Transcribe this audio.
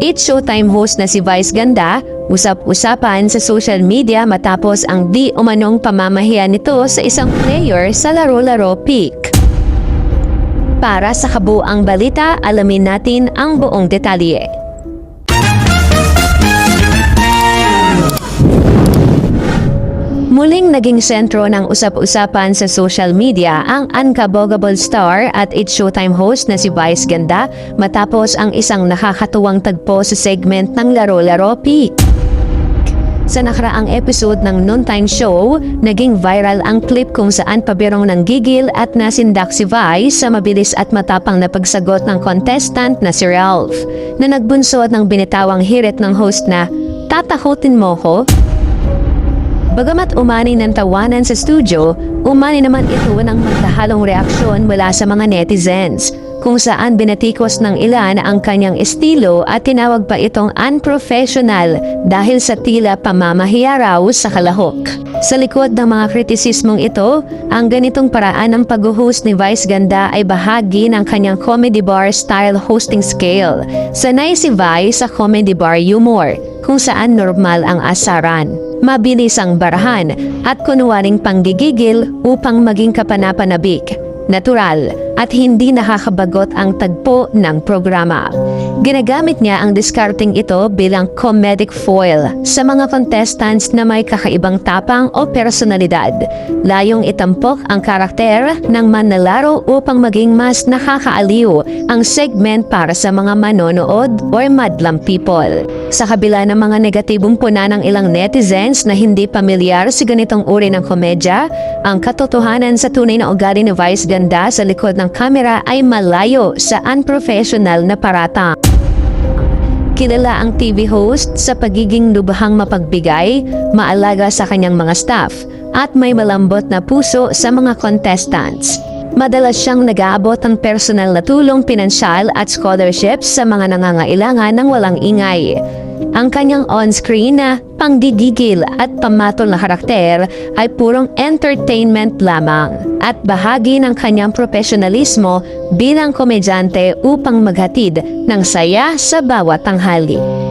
It's Showtime host na si Vice Ganda, usap-usapan sa social media matapos ang di umanong pamamahiya nito sa isang player sa laro-laro pick. Para sa kabuang balita, alamin natin ang buong detalye. Muling naging sentro ng usap-usapan sa social media ang unkabogable star at It's Showtime host na si Vice Ganda matapos ang isang nakakatuwang tagpo sa segment ng Laro-Laro Pick. Sa nakaraang episode ng noontime show, naging viral ang clip kung saan pabirong nanggigil at nasindak si Vice sa mabilis at matapang na pagsagot ng contestant na si Ralph, na nagbunsod ng binitawang hirit ng host na, "Tatakutin mo ko?" Bagamat umani ng tawanan sa studio, umani naman ito ng magkahalong reaksyon mula sa mga netizens, kung saan binatikos ng ilan ang kanyang estilo at tinawag pa itong unprofessional dahil sa tila pamamahiya raw sa kalahok. Sa likod ng mga kritisismong ito, ang ganitong paraan ng pag-host ni Vice Ganda ay bahagi ng kanyang comedy bar style hosting scale. Sanay si Vice sa comedy bar humor, kung saan normal ang asaran, mabilis ang barahan at kunwaring panggigigil upang maging kapanapanabik, natural at hindi nakakabagot ang tagpo ng programa. Ginagamit niya ang discarding ito bilang comedic foil sa mga contestants na may kakaibang tapang o personalidad. Layong itampok ang karakter ng manlalaro upang maging mas nakakaaliw ang segment para sa mga manonood or madlang people. Sa kabila ng mga negatibong puna ng ilang netizens na hindi pamilyar sa ganitong uri ng komedya, ang katotohanan sa tunay na ugali ni Vice Ganda sa likod ng kamera ay malayo sa unprofessional na paratang. Kilala ang TV host sa pagiging lubhang mapagbigay, maalaga sa kanyang mga staff, at may malambot na puso sa mga contestants. Madalas siyang nag-aabot ng personal na tulong pinansyal at scholarships sa mga nangangailangan ng walang ingay. Ang kanyang on-screen na panggigigil at pamatol na karakter ay purong entertainment lamang at bahagi ng kanyang profesionalismo bilang komedyante upang maghatid ng saya sa bawat tanghali.